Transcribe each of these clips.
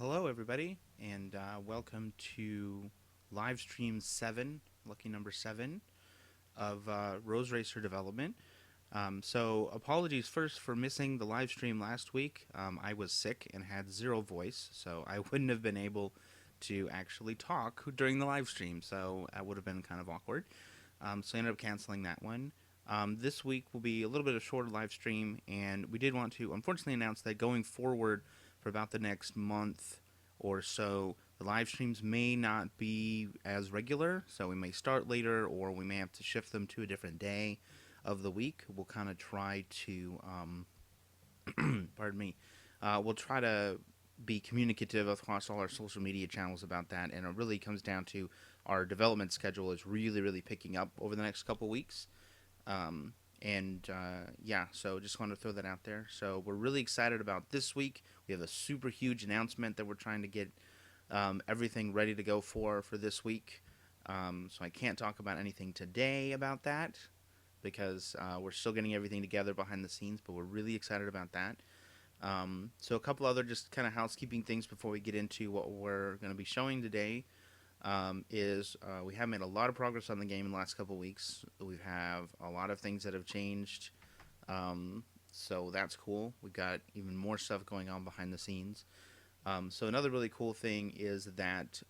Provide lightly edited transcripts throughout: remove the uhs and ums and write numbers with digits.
Hello, everybody, and welcome to live stream 7, lucky number 7, of Rose Racer Development. So, apologies first for missing the live stream last week. I was sick and had zero voice, so I wouldn't have been able to actually talk during the live stream, so that would have been kind of awkward. So, I ended up canceling that one. This week will be a little bit of shorter live stream, and we did want to unfortunately announce that going forward for about the next month or so, the live streams may not be as regular, so we may start later or we may have to shift them to a different day of the week. We'll kind of try to, pardon me, we'll try to be communicative across all our social media channels about that, and it really comes down to our development schedule is really, really picking up over the next couple weeks. Yeah, so just want to throw that out there. So we're really excited about this week. We have a super huge announcement that we're trying to get everything ready to go for this week. So I can't talk about anything today about that because we're still getting everything together behind the scenes, but we're really excited about that. So a couple other just kind of housekeeping things before we get into what we're going to be showing today is we have made a lot of progress on the game in the last couple of weeks. We have a lot of things that have changed, so that's cool. We've got even more stuff going on behind the scenes. So another really cool thing is that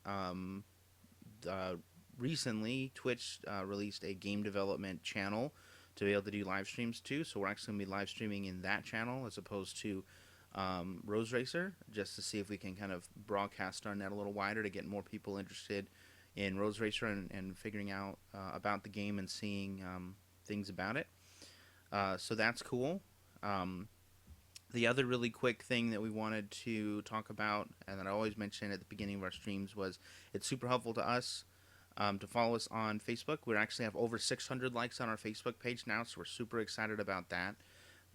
recently Twitch released a game development channel to be able to do live streams too. So we're actually going to be live streaming in that channel as opposed to Rose Racer, just to see if we can kind of broadcast our net a little wider to get more people interested in Rose Racer and figuring out about the game and seeing things about it. So that's cool. The other really quick thing that we wanted to talk about, and that I always mention at the beginning of our streams, was it's super helpful to us to follow us on Facebook. We actually have over 600 likes on our Facebook page now, so we're super excited about that.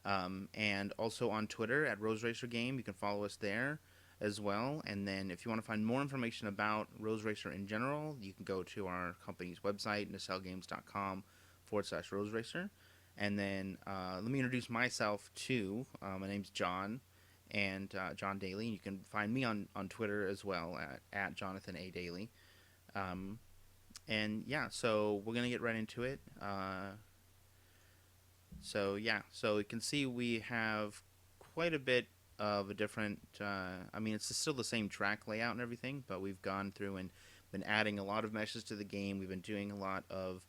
And also on Twitter at Rose Racer Game. You can follow us there as well. And then if you want to find more information about Rose Racer in general, you can go to our company's website, nacelgames.com/Rose Racer. And then let me introduce myself too. My name's John, and John Daly. You can find me on Twitter as well at Jonathan A. Daly. And yeah, so we're going to get right into it. So yeah, so you can see we have quite a bit of a different. I mean, it's still the same track layout and everything, but we've gone through and been adding a lot of meshes to the game. We've been doing a lot of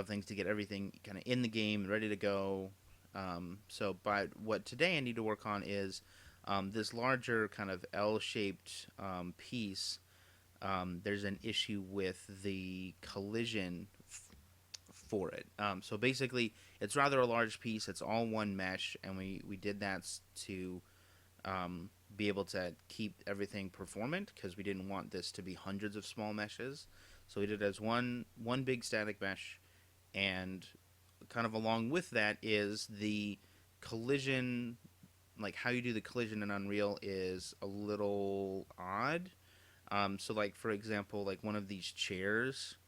things to get everything kind of in the game and ready to go. But what today I need to work on is this larger kind of L-shaped piece. There's an issue with the collision for it. So basically, it's rather a large piece. It's all one mesh, and we did that to be able to keep everything performant because we didn't want this to be hundreds of small meshes. So we did it as one big static mesh, and kind of along with that is the collision. Like how you do the collision in Unreal is a little odd. So like for example, like one of these chairs.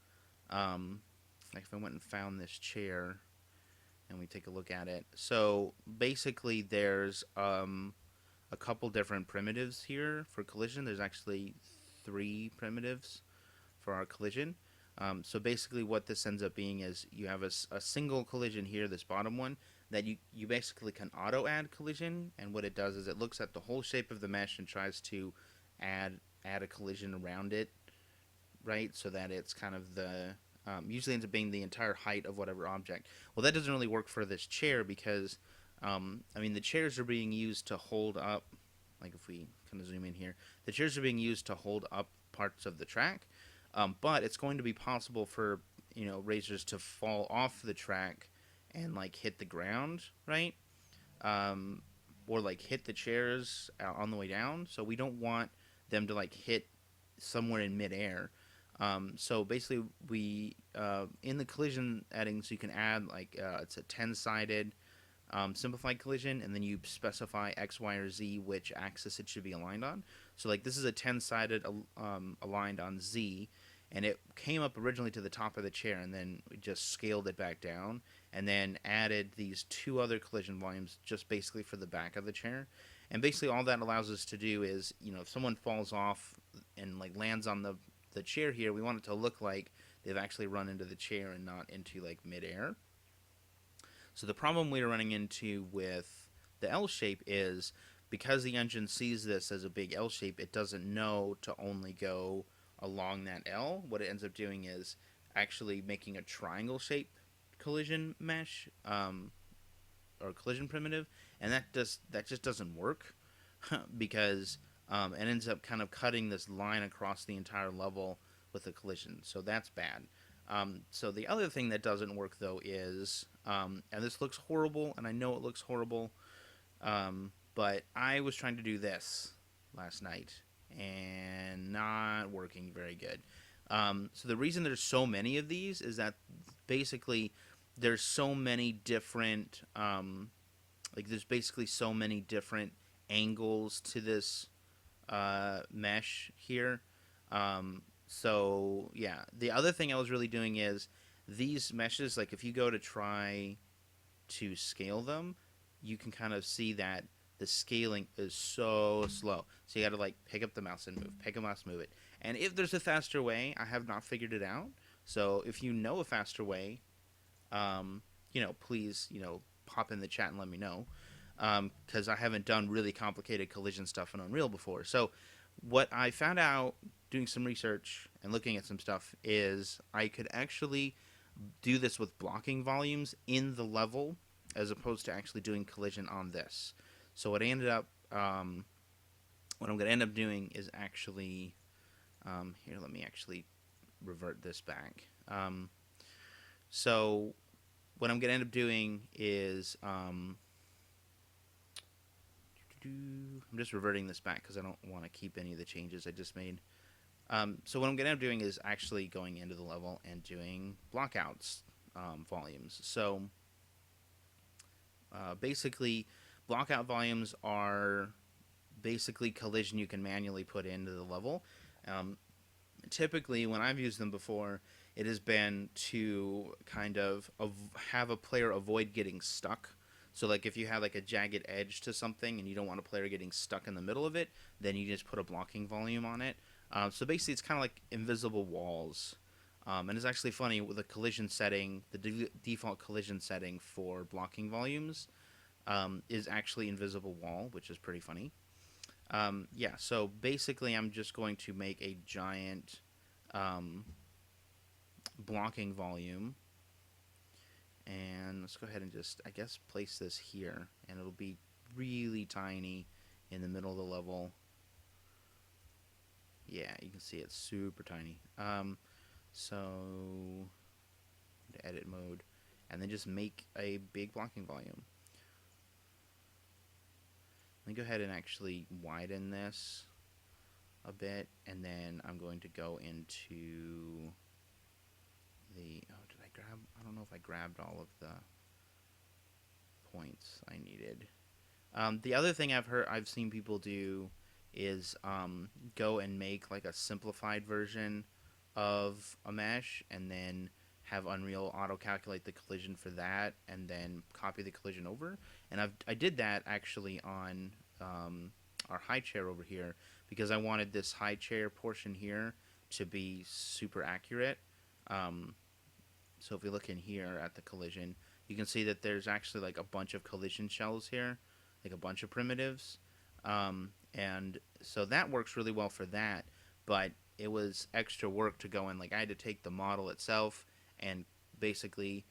Like if I went and found this chair and we take a look at it. So basically there's a couple different primitives here for collision. There's actually 3 primitives for our collision. So basically what this ends up being is you have a single collision here, this bottom one, that you basically can auto add collision, and what it does is it looks at the whole shape of the mesh and tries to add a collision around it, right? So that it's kind of the usually ends up being the entire height of whatever object. Well, that doesn't really work for this chair because, I mean, the chairs are being used to hold up, like if we kind of zoom in here, the chairs are being used to hold up parts of the track, but it's going to be possible for, racers to fall off the track and, like, hit the ground, right? Or, like, hit the chairs on the way down, so we don't want them to, like, hit somewhere in midair. So basically, we in the collision addings, you can add like it's a 10-sided simplified collision, and then you specify X, Y, or Z which axis it should be aligned on. So like this is a 10-sided aligned on Z, and it came up originally to the top of the chair, and then we just scaled it back down, and then added these two other collision volumes just basically for the back of the chair. And basically all that allows us to do is, if someone falls off and like lands on the chair here, we want it to look like they've actually run into the chair and not into like midair. So the problem we're running into with the L shape is because the engine sees this as a big L shape, it doesn't know to only go along that L. What it ends up doing is actually making a triangle shape collision mesh, or collision primitive, and that just doesn't work because it ends up kind of cutting this line across the entire level with a collision. So that's bad. So the other thing that doesn't work though is, and this looks horrible, and I know it looks horrible, but I was trying to do this last night and not working very good. So the reason there's so many of these is that basically there's so many different, there's basically so many different angles to this mesh here. So yeah, the other thing I was really doing is these meshes, like if you go to try to scale them, you can kind of see that the scaling is so slow. So you got to like pick up the mouse and move, pick a mouse, move it. And if there's a faster way, I have not figured it out. So if you know a faster way, please, pop in the chat and let me know. Because I haven't done really complicated collision stuff in Unreal before. So what I found out doing some research and looking at some stuff is I could actually do this with blocking volumes in the level as opposed to actually doing collision on this. So what I'm going to end up doing is actually, here, let me actually revert this back. So what I'm going to end up doing is, I'm just reverting this back because I don't want to keep any of the changes I just made. So what I'm going to end up doing is actually going into the level and doing blockouts volumes. So basically, blockout volumes are basically collision you can manually put into the level. Typically, when I've used them before, it has been to kind of have a player avoid getting stuck. So like if you have like a jagged edge to something and you don't want a player getting stuck in the middle of it, then you just put a blocking volume on it. So basically it's kind of like invisible walls. And it's actually funny with the collision setting, the default collision setting for blocking volumes is actually invisible wall, which is pretty funny. Yeah, so basically I'm just going to make a giant blocking volume. And let's go ahead and just, I guess, place this here. And it'll be really tiny in the middle of the level. Yeah, you can see it's super tiny. So, to edit mode. And then just make a big blocking volume. Let me go ahead and actually widen this a bit. And then I'm going to go into the... I don't know if I grabbed all of the points I needed. The other thing I've seen people do is go and make like a simplified version of a mesh and then have Unreal auto-calculate the collision for that and then copy the collision over. And I did that actually on our high chair over here because I wanted this high chair portion here to be super accurate. So if we look in here at the collision, you can see that there's actually like a bunch of collision shells here, like a bunch of primitives. And so that works really well for that, but it was extra work to go in. Like I had to take the model itself and basically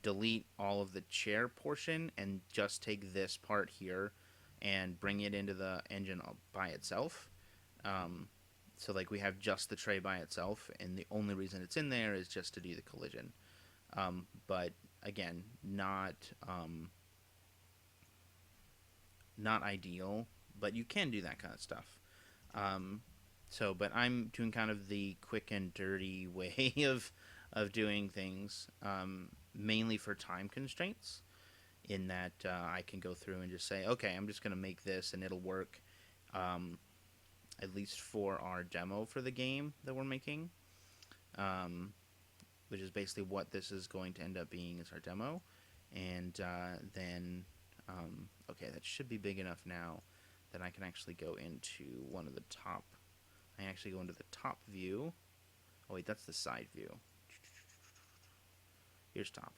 delete all of the chair portion and just take this part here and bring it into the engine by itself. So like we have just the tray by itself, and the only reason it's in there is just to do the collision. But again, not ideal, but you can do that kind of stuff. But I'm doing kind of the quick and dirty way of doing things, mainly for time constraints, in that I can go through and just say, okay, I'm just going to make this and it'll work, at least for our demo for the game that we're making, which is basically what this is going to end up being as our demo. and then okay, that should be big enough now that I can actually go into one of the top. I actually go into the top view. Oh wait, that's the side view. Here's top.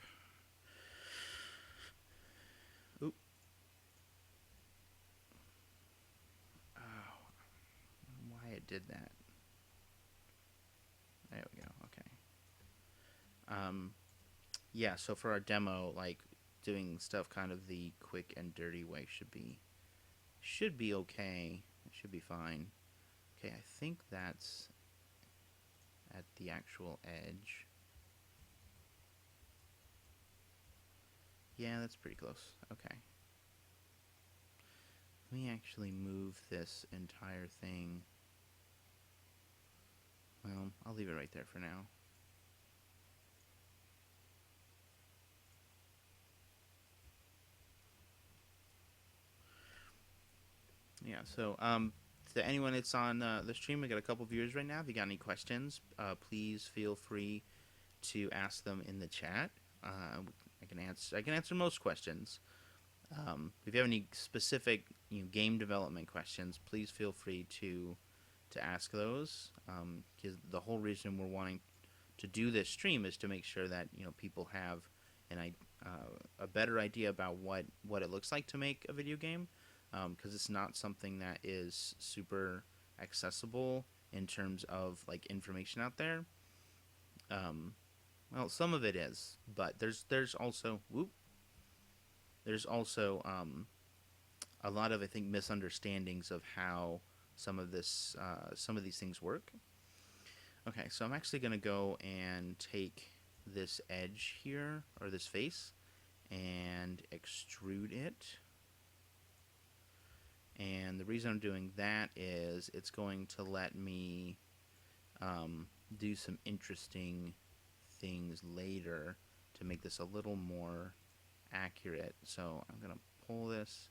Oop. Oh, why it did that? There we go. Okay. Yeah. So for our demo, like doing stuff kind of the quick and dirty way should be okay. It should be fine. Okay, I think that's at the actual edge. Yeah, that's pretty close. Okay. Let me actually move this entire thing. Well, I'll leave it right there for now. Yeah, so to anyone that's on the stream, we got a couple viewers right now. If you got any questions, please feel free to ask them in the chat. I can answer most questions. If you have any specific game development questions, please feel free to ask those. Because the whole reason we're wanting to do this stream is to make sure that people have a better idea about what it looks like to make a video game. Because it's not something that is super accessible in terms of like information out there. Well, some of it is, but there's also a lot of, I think, misunderstandings of how some of these things work. Okay, so I'm actually gonna go and take this edge here, or this face, and extrude it. And the reason I'm doing that is it's going to let me do some interesting things later to make this a little more accurate. So I'm going to pull this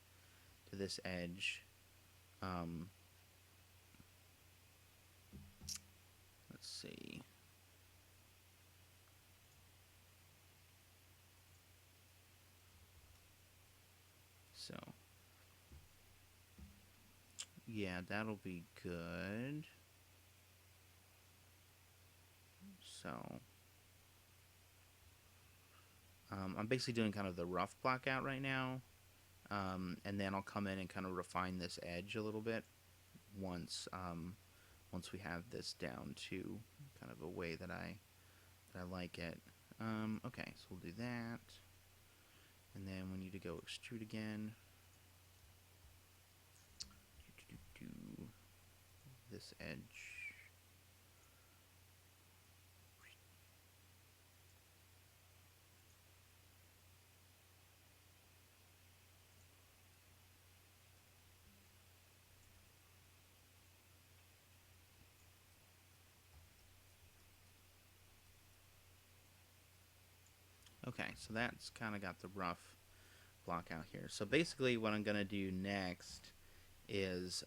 to this edge. Let's see. So, yeah, that'll be good. So, I'm basically doing kind of the rough block out right now. And then I'll come in and kind of refine this edge a little bit once we have this down to kind of a way that I like it. Okay, so we'll do that. And then we need to go extrude again. Do this edge. Okay, so that's kind of got the rough block out here. So basically what I'm going to do next is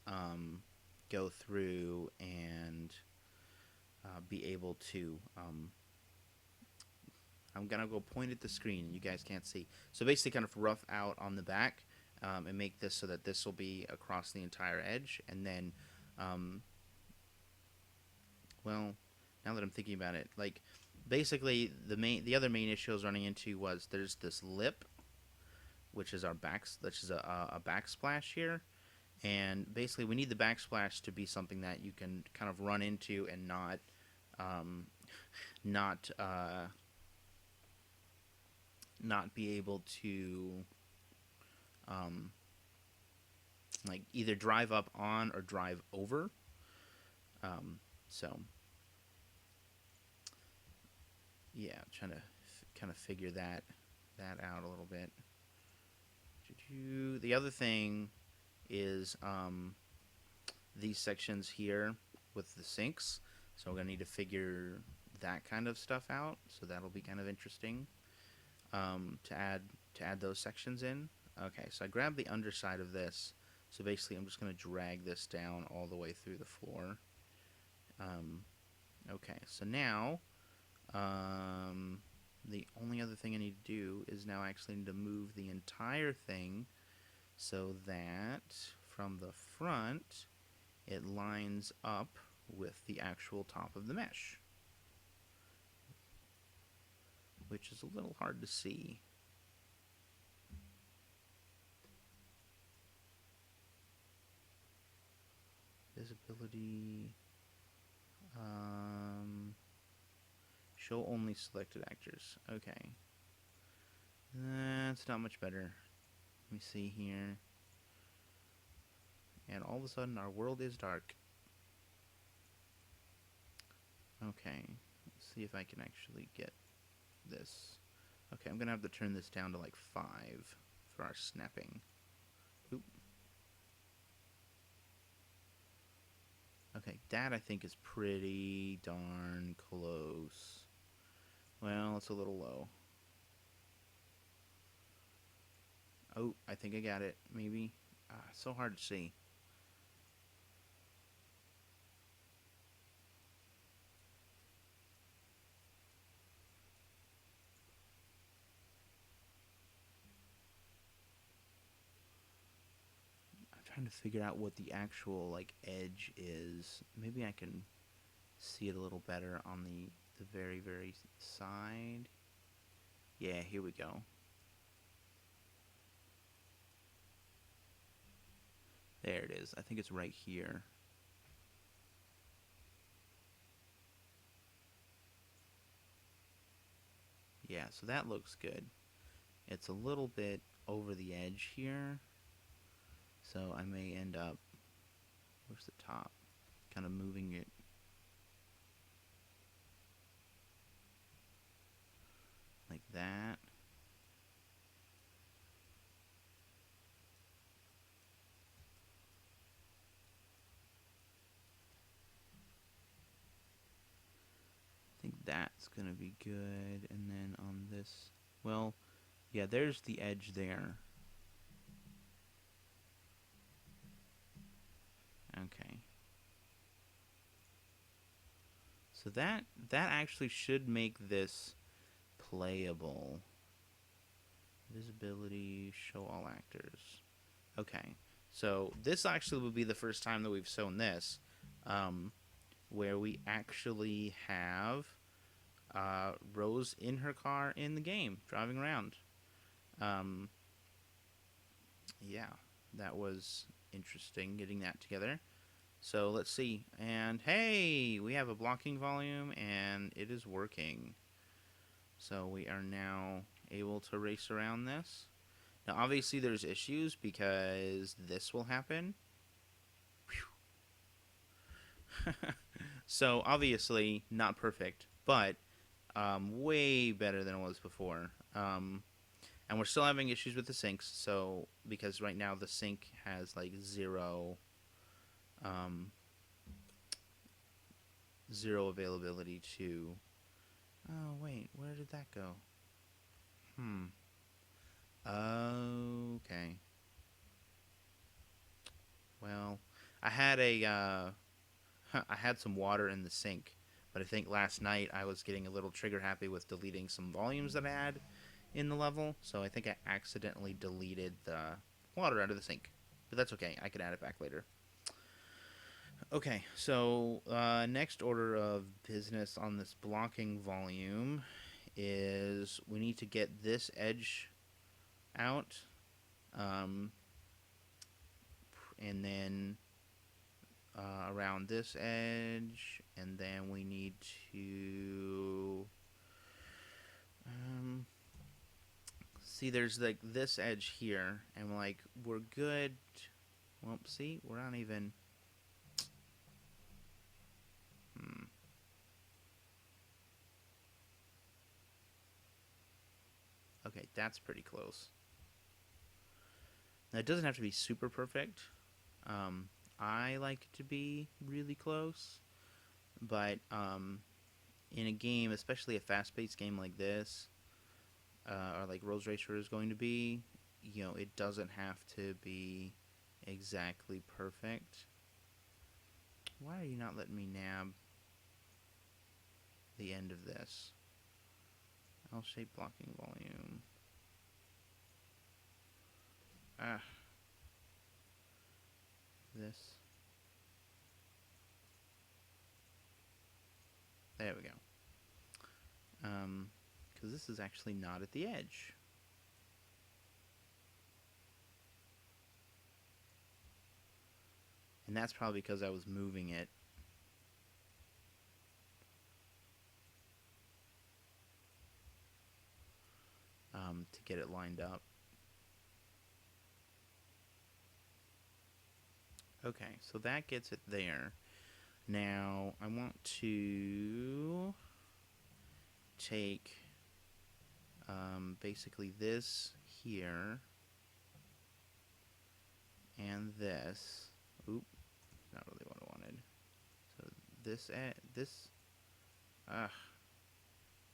go through and be able to I'm going to go point at the screen. You guys can't see. So basically kind of rough out on the back and make this so that this will be across the entire edge. And then, well, now that I'm thinking about it, like basically the other main issue I was running into was there's this lip, which is a backsplash here. And basically we need the backsplash to be something that you can kind of run into and not be able to like either drive up on or drive over. So yeah, trying to kind of figure that out a little bit. The other thing is these sections here with the sinks. So we're gonna need to figure that kind of stuff out. So that'll be kind of interesting to add those sections in. Okay, so I grabbed the underside of this. So basically, I'm just gonna drag this down all the way through the floor. Okay, so now the only other thing I need to do is now actually need to move the entire thing so that from the front it lines up with the actual top of the mesh, which is a little hard to see. Visibility, show only selected actors. Okay, that's not much better. Let me see here. And all of a sudden our world is dark. Okay, let's see if I can actually get this. Okay, I'm gonna have to turn this down to like 5 for our snapping. Oop. Okay, that I think is pretty darn close. Well, it's a little low. Oh, I think I got it. Maybe. So hard to see. I'm trying to figure out what the actual like edge is. Maybe I can see it a little better on the very, very side. Yeah, here we go. There it is. I think it's right here. Yeah, so that looks good. It's a little bit over the edge here, so I may end up, where's the top? Kind of moving it like that. I think that's going to be good. And then on this, well, yeah, there's the edge there. Okay. So that actually should make this playable. Visibility, show all actors. Okay. So this actually will be the first time that we've shown this, where we actually have Rose in her car in the game, driving around. Yeah, that was interesting getting that together. So let's see. And hey, we have a blocking volume and it is working. So we are now able to race around this. Now obviously there's issues because this will happen. So obviously not perfect, but way better than it was before. And we're still having issues with the sinks, so because right now the sink has like zero availability to. Oh wait, where did that go? Okay. Well, I had I had some water in the sink, but I think last night I was getting a little trigger happy with deleting some volumes that I had in the level, so I think I accidentally deleted the water out of the sink. But that's okay, I can add it back later. Okay, so next order of business on this blocking volume is we need to get this edge out, and then around this edge, and then we need to see there's like this edge here, and like we're good. Well, see, we're not even. Okay, that's pretty close. Now, it doesn't have to be super perfect. I like it to be really close, but in a game, especially a fast-paced game like this, or like Rose Racer is going to be, it doesn't have to be exactly perfect. Why are you not letting me nab the end of this? L-shaped blocking volume. Ah. This. There we go. Because this is actually not at the edge. And that's probably because I was moving it. To get it lined up. Okay, so that gets it there. Now, I want to take basically this here and this. Oop, not really what I wanted. So this,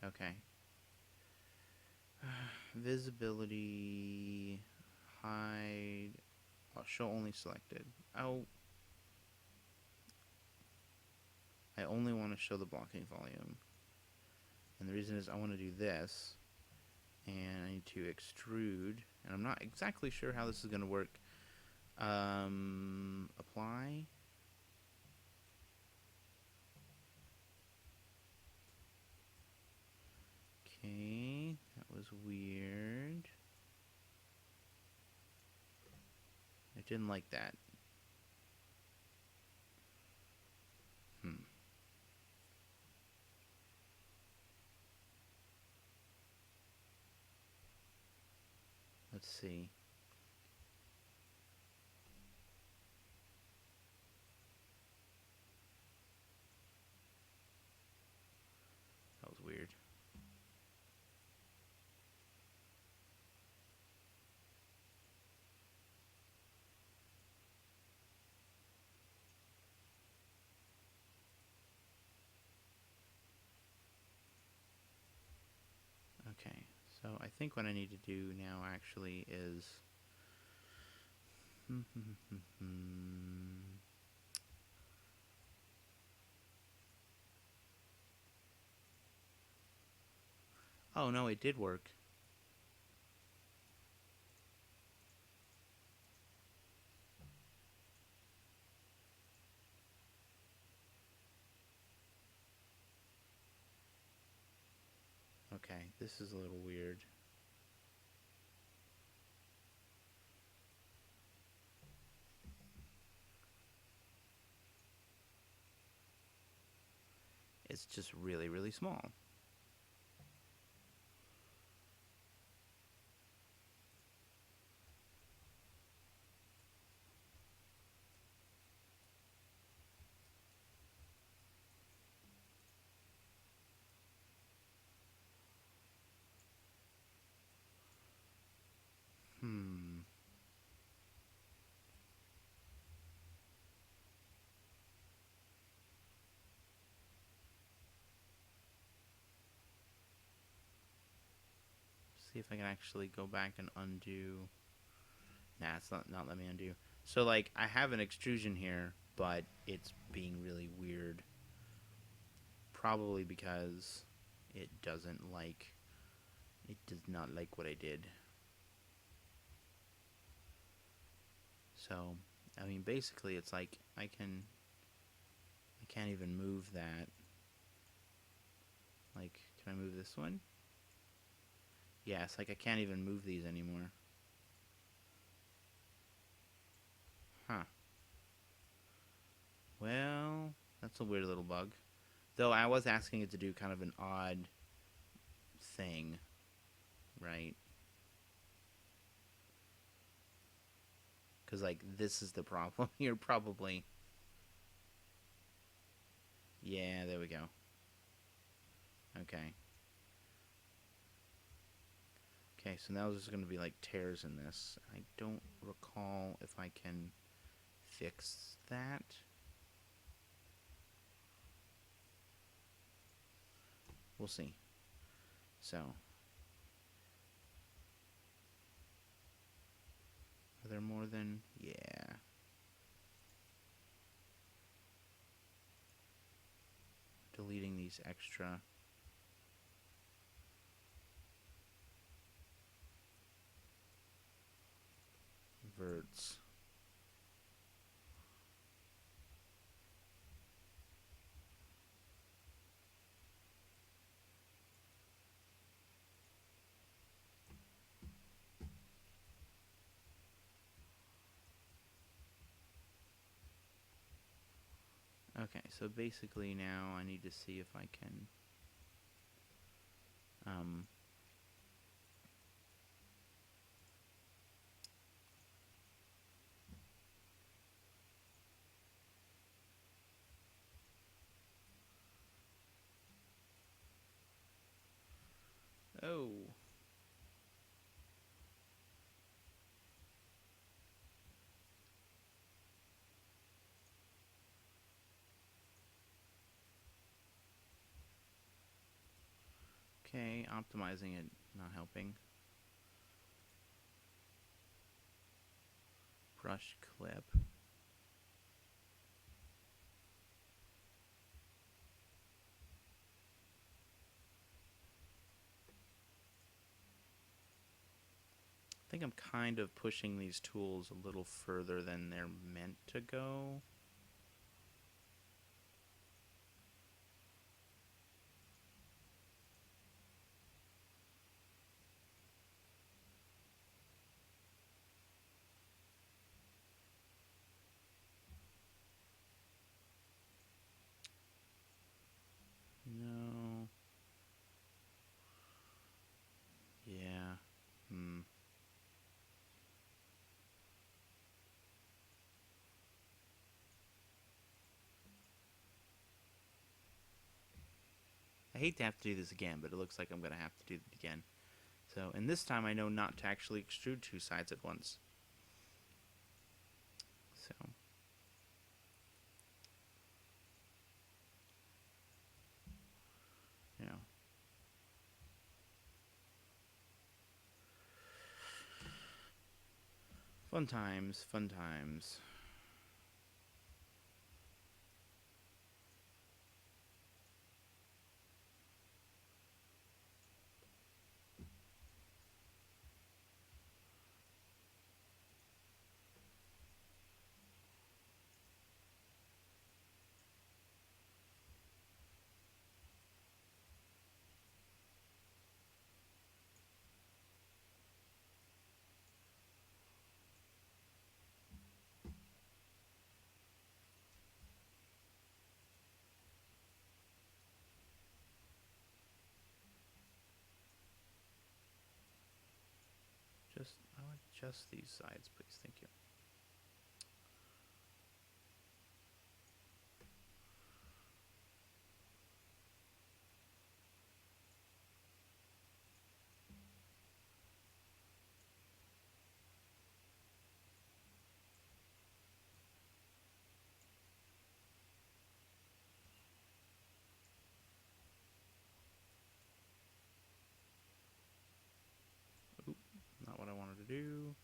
okay. Visibility, hide, show only selected. Oh, I only want to show the blocking volume. And the reason is I want to do this, and I need to extrude, and I'm not exactly sure how this is going to work. Apply. Okay, that was weird. I didn't like that. Let's see. That was weird. Okay, so I think what I need to do now actually is oh no, it did work. Okay, this is a little weird. It's just really, really small. See if I can actually go back and undo. Nah, it's not letting me undo. So like I have an extrusion here, but it's being really weird. Probably because it does not like what I did. So, I mean, basically it's like I can't even move that. Like, can I move this one? Yeah, it's like I can't even move these anymore. Huh. Well, that's a weird little bug. Though I was asking it to do kind of an odd thing, right? Because, like, this is the problem here, probably. Yeah, there we go. Okay. Okay, so now there's going to be, like, tears in this. I don't recall if I can fix that. We'll see. So, are there more than... Yeah. Deleting these extra... Okay, so basically now I need to see if I can um, oh, okay, optimizing it, not helping. Brush clip. I think I'm kind of pushing these tools a little further than they're meant to go. No. Yeah. Hmm. I hate to have to do this again, but it looks like I'm going to have to do it again. So, and this time I know not to actually extrude two sides at once. So, you know. Fun times, fun times. I'll adjust these sides, please. Thank you. Oop, not what I wanted to do.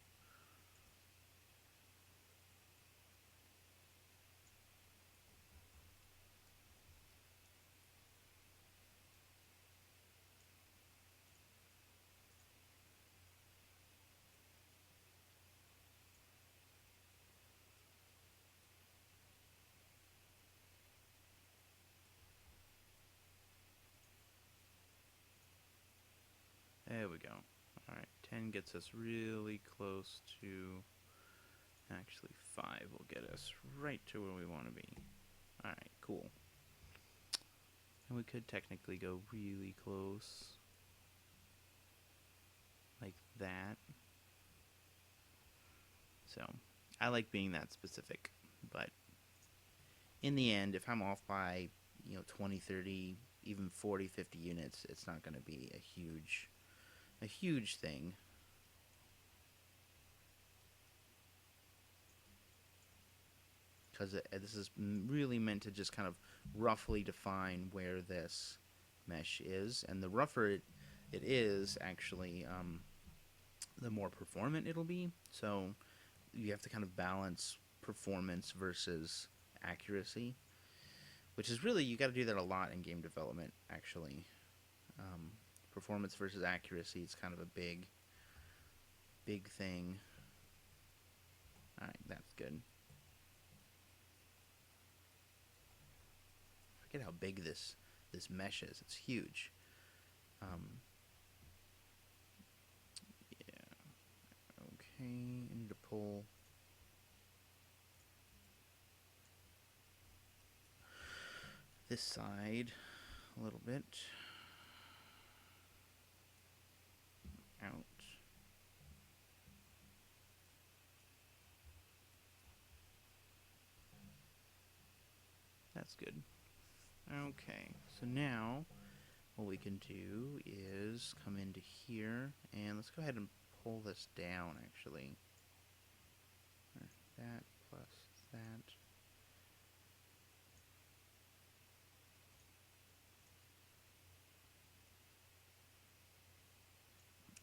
There we go. Alright, 10 gets us really close to... Actually, 5 will get us right to where we want to be. Alright, cool. And we could technically go really close. Like that. So, I like being that specific. But, in the end, if I'm off by, 20, 30, even 40, 50 units, it's not going to be a huge thing. Because this is really meant to just kind of roughly define where this mesh is. And the rougher it is, actually, the more performant it'll be. So you have to kind of balance performance versus accuracy, which is really, you got to do that a lot in game development, actually. Performance versus accuracy is kind of a big thing. All right, that's good. Forget how big this mesh is. It's huge. Yeah. Okay. I need to pull. this side a little bit. Out. That's good. Okay, so now what we can do is come into here, and let's go ahead and pull this down, actually. That plus that.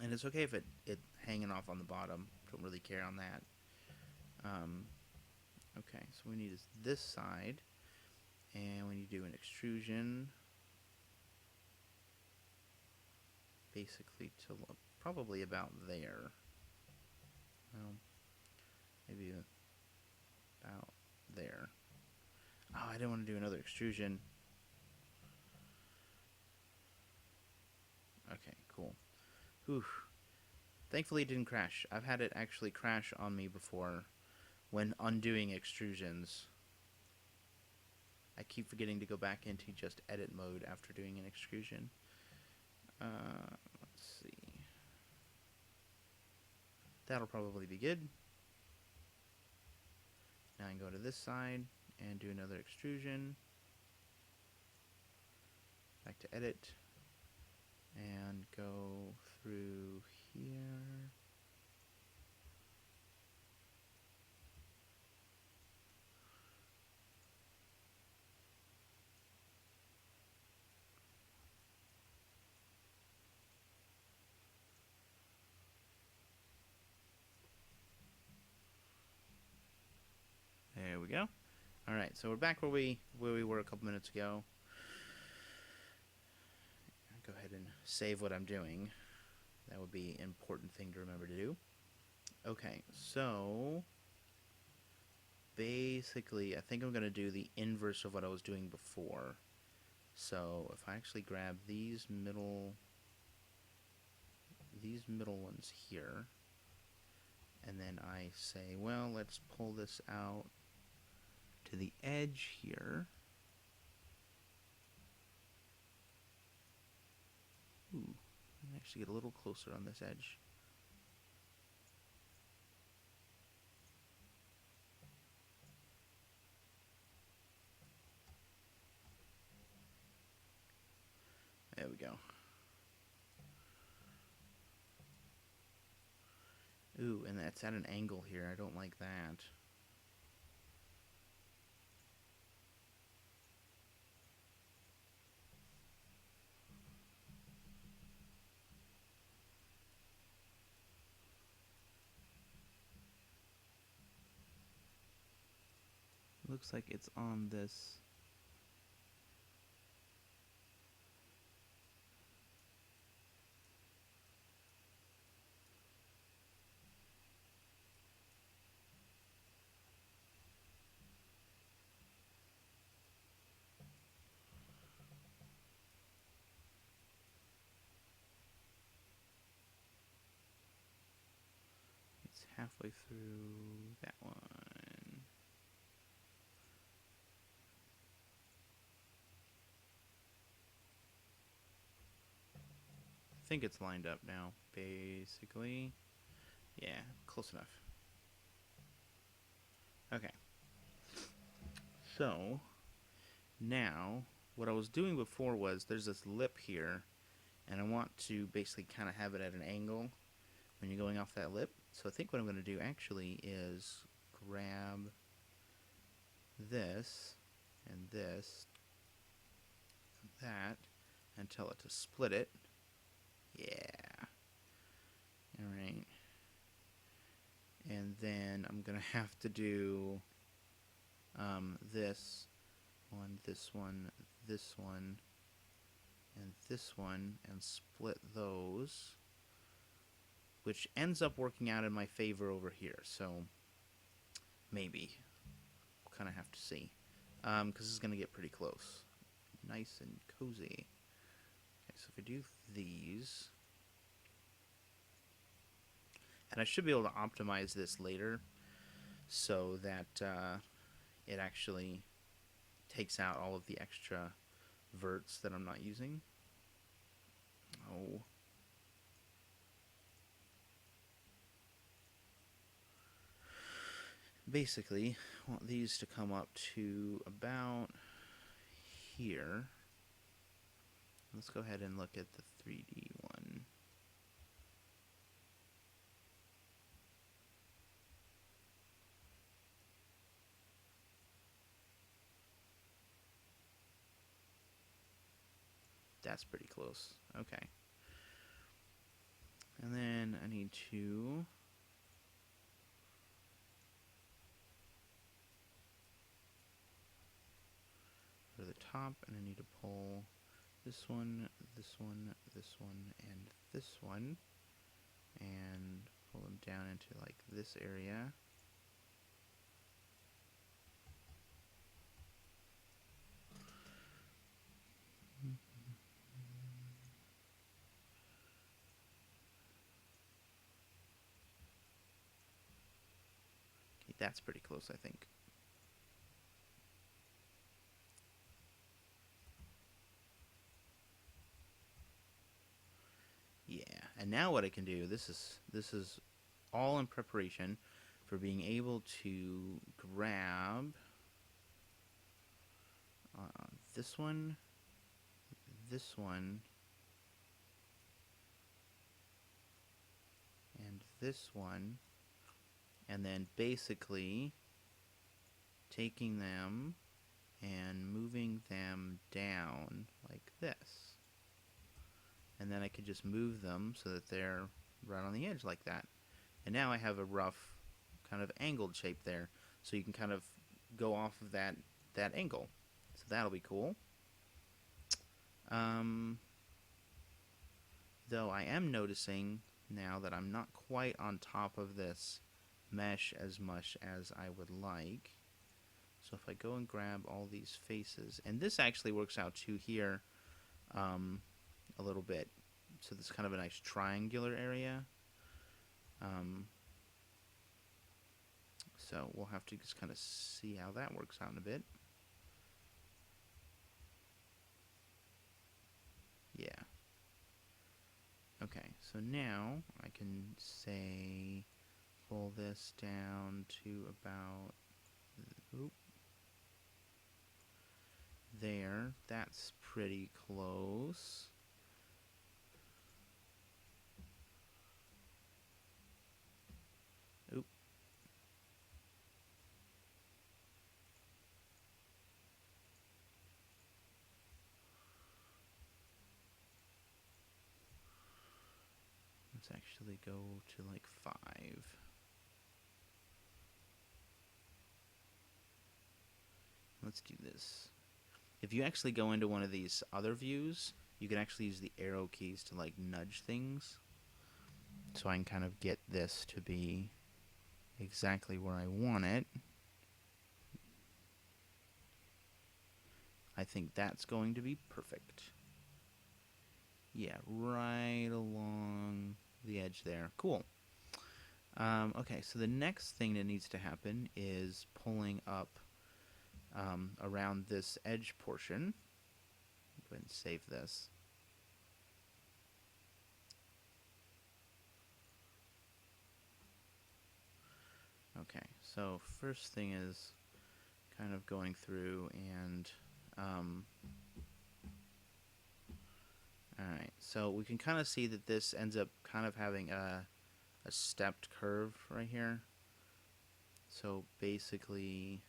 And it's okay if it hanging off on the bottom. Don't really care on that. Okay, so we need is this side, and we need to do an extrusion, basically to probably about there. Well, maybe about there. Oh, I didn't want to do another extrusion. Okay, cool. Whew. Thankfully it didn't crash. I've had it actually crash on me before when undoing extrusions. I keep forgetting to go back into just edit mode after doing an extrusion. Let's see. That'll probably be good. Now I can go to this side and do another extrusion. Back to edit. And go through here. There we go. All right, so we're back where we were a couple minutes ago. I'll go ahead and save what I'm doing. That would be an important thing to remember to do. Okay, so basically, I think I'm going to do the inverse of what I was doing before. So if I actually grab these middle ones here, and then I say, well, let's pull this out to the edge here. Ooh, I can actually get a little closer on this edge. There we go. Ooh, and that's at an angle here. I don't like that. Looks like it's on this. It's halfway through that one. I think it's lined up now, basically. Yeah, close enough. Okay. So, now, what I was doing before was, there's this lip here, and I want to basically kind of have it at an angle when you're going off that lip. So I think what I'm going to do actually is grab this, and this, and that, and tell it to split it. Yeah. Alright. And then I'm going to have to do this one, this one, this one, and this one, and split those, which ends up working out in my favor over here. So maybe. We'll kind of have to see. Because this is going to get pretty close. Nice and cozy. Okay, so if I do these, and I should be able to optimize this later so that it actually takes out all of the extra verts that I'm not using. Oh. Basically, I want these to come up to about here. Let's go ahead and look at the 3D one. That's pretty close. Okay. And then I need to go to the top, and I need to pull this one, this one, this one, and this one, and pull them down into like this area. Okay, that's pretty close, I think. Yeah, and now what I can do, this is all in preparation for being able to grab this one, and this one, and then basically taking them and moving them down like this. And then I could just move them so that they're right on the edge like that. And now I have a rough kind of angled shape there, so you can kind of go off of that angle. So that'll be cool. Though I am noticing now that I'm not quite on top of this mesh as much as I would like. So if I go and grab all these faces, and this actually works out too here a little bit. So this is kind of a nice triangular area. So we'll have to just kind of see how that works out in a bit. Yeah. Okay, so now I can say pull this down to about there. That's pretty close. Oop. Let's actually go to like 5. Let's do this. If you actually go into one of these other views, you can actually use the arrow keys to like nudge things. So I can kind of get this to be exactly where I want it. I think that's going to be perfect. Yeah, right along the edge there. Cool. Okay, so the next thing that needs to happen is pulling up around this edge portion. Go ahead and save this. Okay, so first thing is kind of going through and alright, so we can kind of see that this ends up kind of having a stepped curve right here. So basically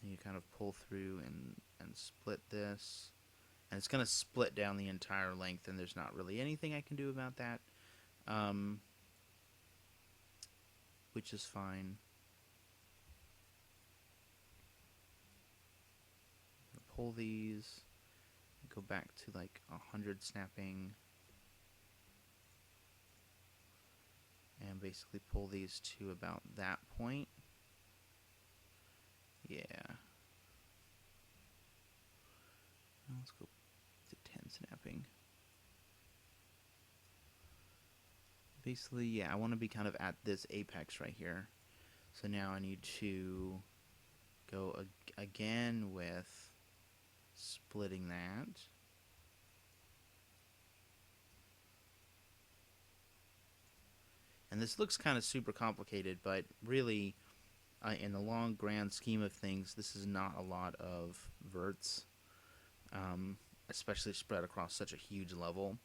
you kind of pull through and split this, and it's going to split down the entire length, and there's not really anything I can do about that, which is fine. Pull these, go back to like 100 snapping, and basically pull these to about that point. Yeah. Let's go to 10 snapping. Basically, yeah, I want to be kind of at this apex right here. So now I need to go again with splitting that. And this looks kind of super complicated, but really, in the long grand scheme of things, this is not a lot of verts, especially spread across such a huge level.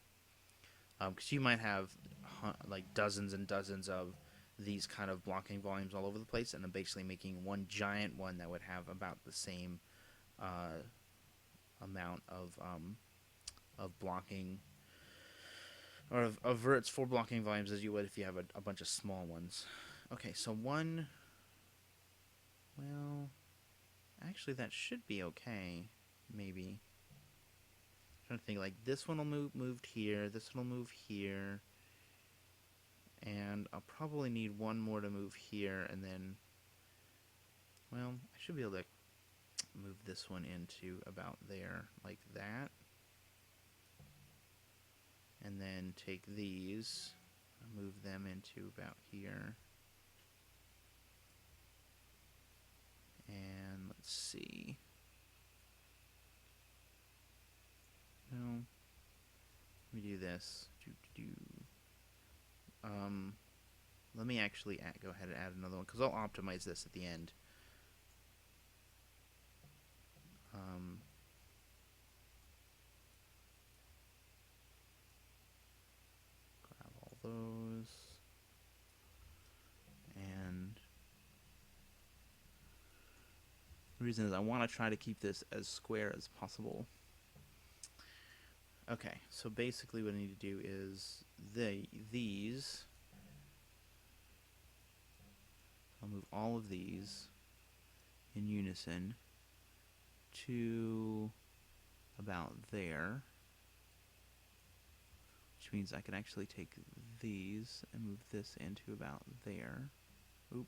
Because you might have like dozens and dozens of these kind of blocking volumes all over the place, and I'm basically making one giant one that would have about the same uh, amount of blocking or of verts for blocking volumes as you would if you have a bunch of small ones. Okay, so one. Well, actually, that should be okay. Maybe. I'm trying to think, like this one will moved here. This one will move here. And I'll probably need one more to move here, and then, well, I should be able to move this one into about there, like that. And then take these, move them into about here. And let's see. No. Let me do this. Let me actually go ahead and add another one, because I'll optimize this at the end. Grab all those. And the reason is I want to try to keep this as square as possible. Okay, so basically what I need to do is these. I'll move all of these in unison to about there, which means I can actually take these and move this into about there. Oop.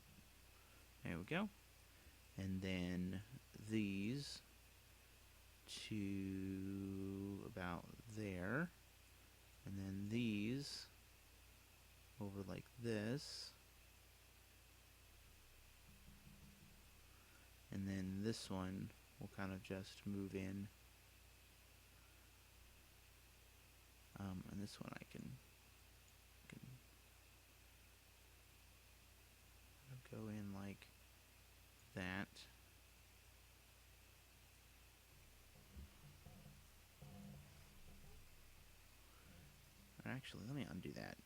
There we go. And then these to about there, and then these over like this, and then this one will kind of just move in, and this one I can go in like that. Actually, let me undo that,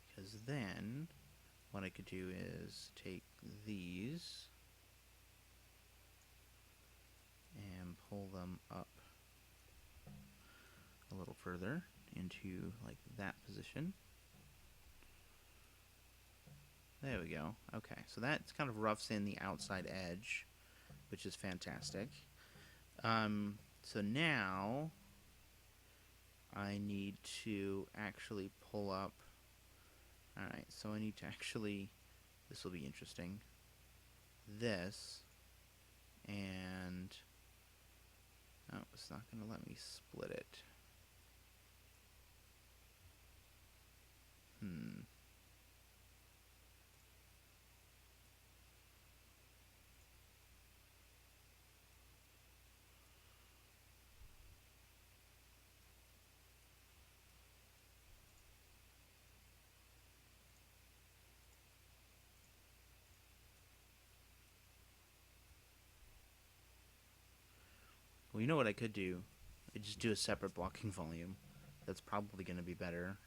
because then what I could do is take these and pull them up a little further into like that position. There we go. Okay, so that kind of roughs in the outside edge, which is fantastic. So now I need to actually pull up. Alright, so I need to actually, this will be interesting, this, and, oh, it's not going to let me split it. Well, you know what I could do? I just do a separate blocking volume. That's probably going to be better.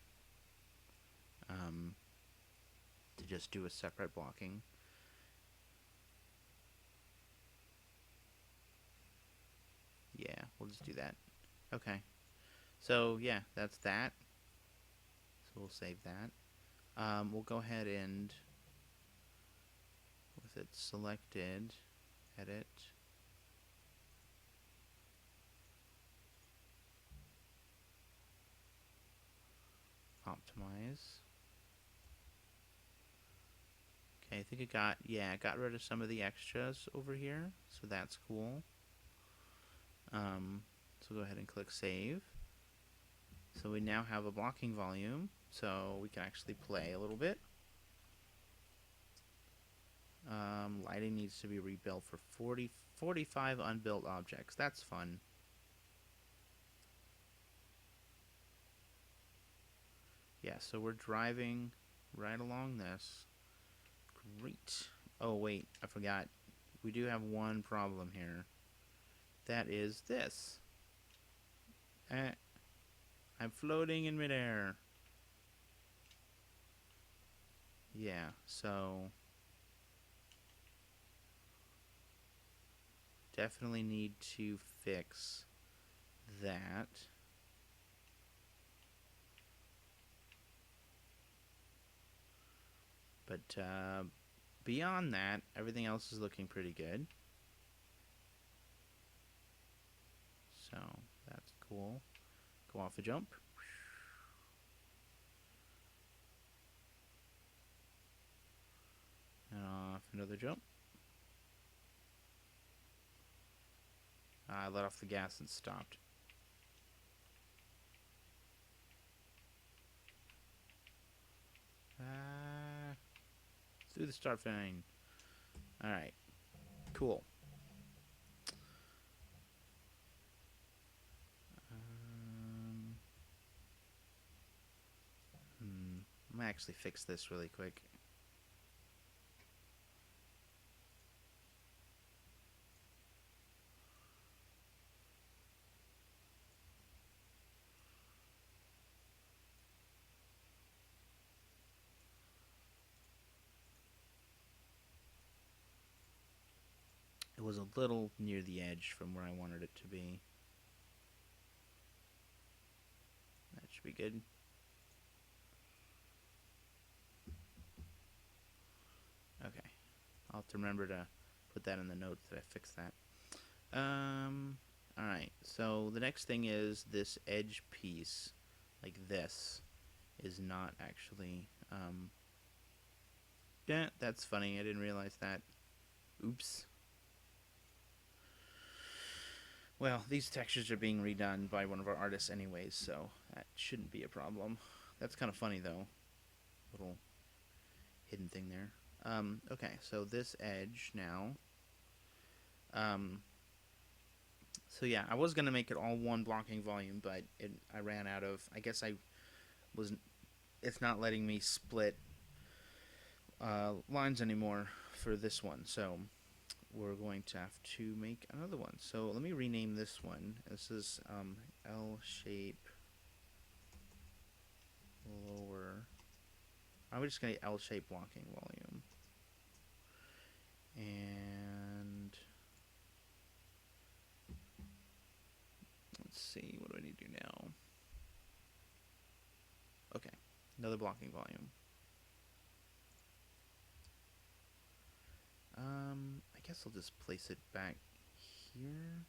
To just do a separate blocking. Yeah, we'll just do that. Okay. So, yeah, that's that. So we'll save that. We'll go ahead and, with it selected, edit. Optimize. Okay, I think it got rid of some of the extras over here, so that's cool. So go ahead and click Save. So we now have a blocking volume, so we can actually play a little bit. siding needs to be rebuilt for 45 unbuilt objects. That's fun. Yeah, so we're driving right along this. Great. Oh, wait, I forgot. We do have one problem here. That is this. I'm floating in midair. Yeah, so definitely need to fix that. But beyond that, everything else is looking pretty good. So that's cool. Go off a jump. And off another jump. I let off the gas and stopped. Through the start fine. Alright. Cool. I'm gonna actually fix this really quick. It was a little near the edge from where I wanted it to be. That should be good. Okay. I'll have to remember to put that in the notes that I fixed that. Alright, so the next thing is this edge piece, like this, is not actually, yeah, that's funny, I didn't realize that. Oops. Well, these textures are being redone by one of our artists anyways, so that shouldn't be a problem. That's kind of funny, though. Little hidden thing there. Okay, so this edge now. So yeah, I was gonna make it all one blocking volume, but I ran out of. I guess I was. It's not letting me split lines anymore for this one, so we're going to have to make another one. So let me rename this one. This is L shape lower. I'm just gonna L shape blocking volume. And let's see, what do I need to do now? Okay, another blocking volume. I guess I'll just place it back here.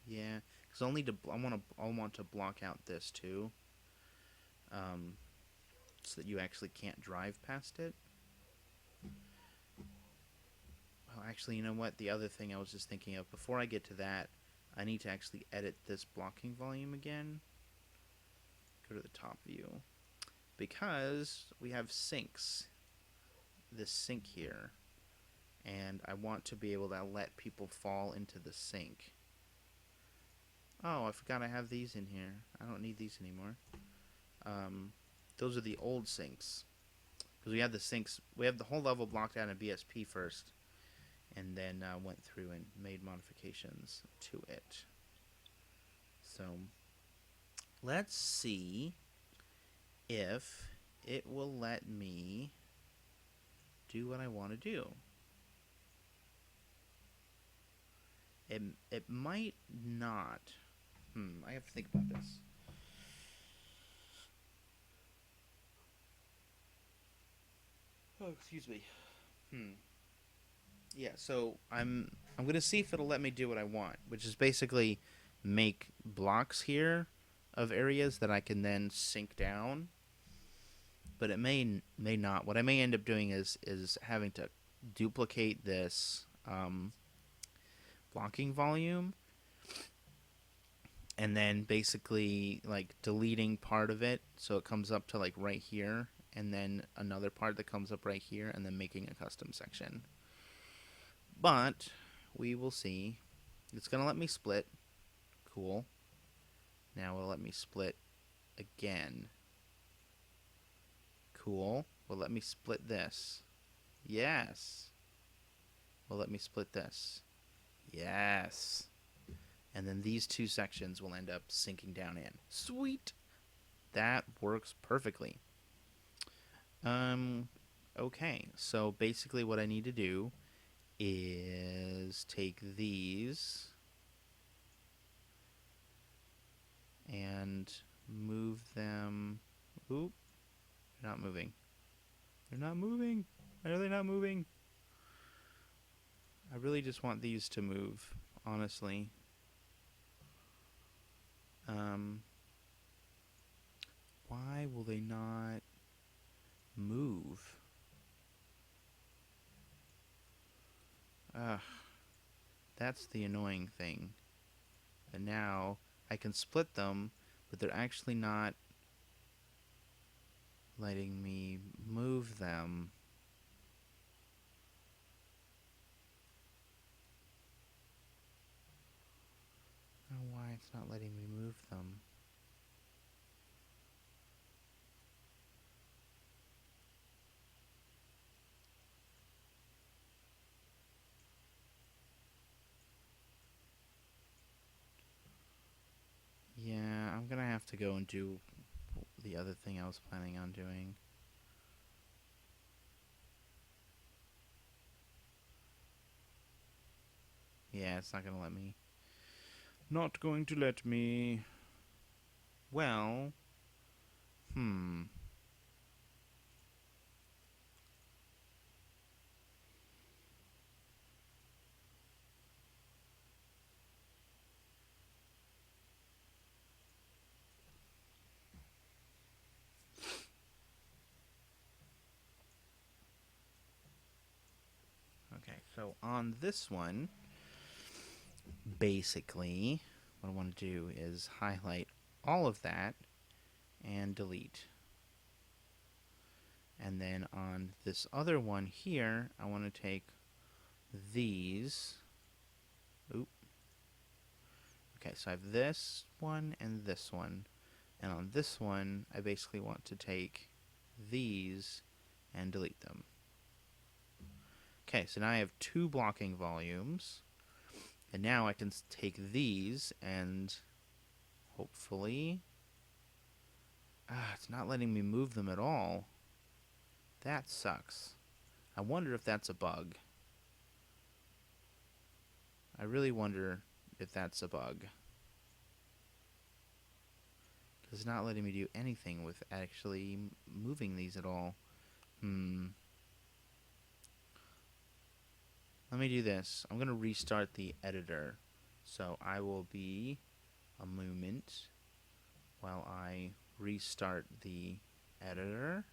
Yeah, because I'll need to. I want to block out this too, so that you actually can't drive past it. Oh, actually, you know what? The other thing I was just thinking of before I get to that, I need to actually edit this blocking volume again. Go to the top view, because we have sinks. This sink here, and I want to be able to let people fall into the sink. Oh, I forgot I have these in here. I don't need these anymore. Those are the old sinks. Because we had the sinks, we have the whole level blocked out in BSP first, and then went through and made modifications to it. So, let's see if it will let me do what I want to do. It might not. I have to think about this. Oh, excuse me. Yeah, so I'm gonna see if it'll let me do what I want, which is basically make blocks here of areas that I can then sink down. But it may not. What I may end up doing is having to duplicate this blocking volume, and then basically like deleting part of it so it comes up to like right here, and then another part that comes up right here, and then making a custom section. But we will see. It's going to let me split. Cool. Now it'll let me split again. Cool. Will let me split this. Yes. Will let me split this. Yes. And then these two sections will end up sinking down in. Sweet. That works perfectly. Okay, so basically what I need to do is take these and move them. Oop, they're not moving. They're not moving. Why are they not moving? I really just want these to move, honestly. Why will they not move? Ugh, that's the annoying thing. And now I can split them, but they're actually not letting me move them. I don't know why it's not letting me move them. Yeah, I'm gonna have to go and do the other thing I was planning on doing. Yeah, it's not gonna let me. Not going to let me. Well, Okay, so on this one, basically, what I want to do is highlight all of that and delete. And then on this other one here, I want to take these. Oop. Okay, so I have this one and this one. And on this one, I basically want to take these and delete them. Okay, so now I have two blocking volumes. And now I can take these and hopefully... it's not letting me move them at all. That sucks. I wonder if that's a bug. I really wonder if that's a bug. Because it's not letting me do anything with actually moving these at all. Let me do this. I'm going to restart the editor. So I will be a moment while I restart the editor.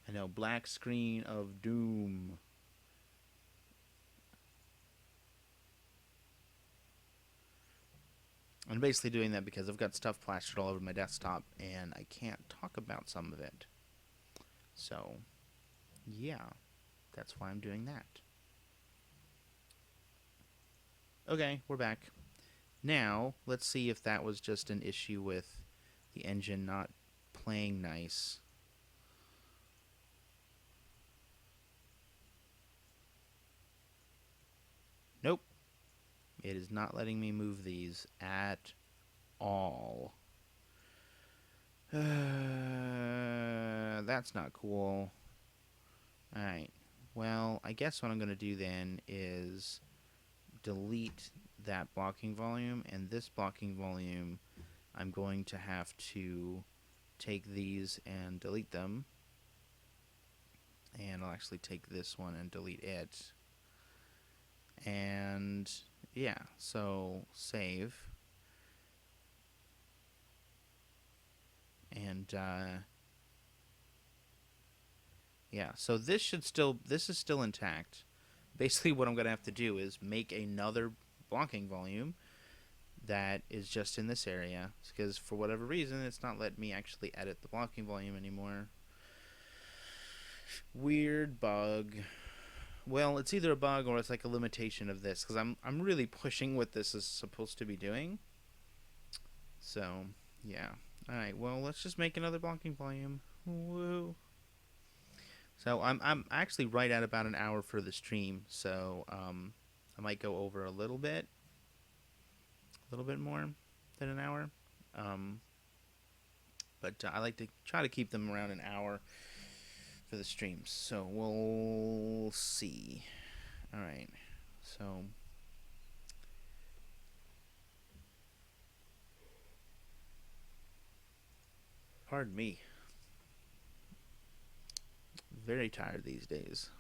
I know, black screen of doom. I'm basically doing that because I've got stuff plastered all over my desktop and I can't talk about some of it. So, yeah, that's why I'm doing that. Okay, we're back. Now, let's see if that was just an issue with the engine not playing nice. Nope. It is not letting me move these at all. That's not cool. Alright. Well, I guess what I'm going to do then is delete that blocking volume, and this blocking volume I'm going to have to take these and delete them. And I'll actually take this one and delete it. And yeah, so save. And yeah, so this is still intact. Basically what I'm going to have to do is make another blocking volume, that is just in this area, because for whatever reason it's not letting me actually edit the blocking volume anymore. Weird bug. Well, it's either a bug or it's like a limitation of this, because I'm really pushing what this is supposed to be doing. So yeah. All right. Well, let's just make another blocking volume. Woo. So I'm actually right at about an hour for the stream. So I might go over a little bit more than an hour. Um, but I like to try to keep them around an hour for the streams. So we'll see. All right. So pardon me. Very tired these days.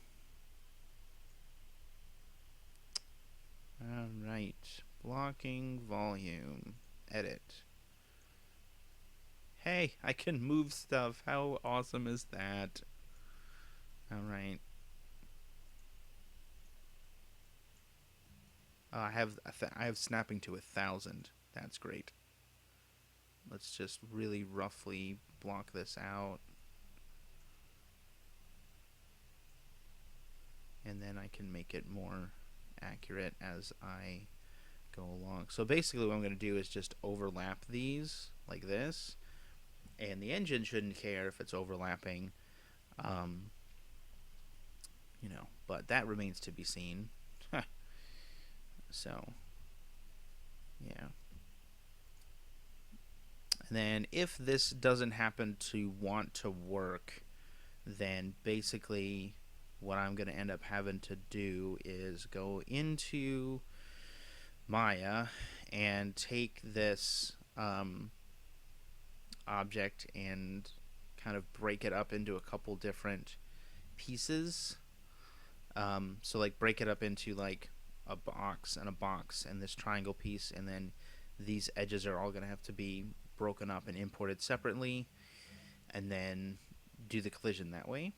All right. Blocking volume. Edit. Hey, I can move stuff. How awesome is that? All right. I have snapping to 1,000. That's great. Let's just really roughly block this out. And then I can make it more accurate as I go along. So basically what I'm going to do is just overlap these like this. And the engine shouldn't care if it's overlapping. You know, but that remains to be seen. So, yeah. And then if this doesn't happen to want to work, then basically what I'm going to end up having to do is go into Maya and take this object and kind of break it up into a couple different pieces. So like break it up into like a box and this triangle piece, and then these edges are all going to have to be broken up and imported separately, and then do the collision that way,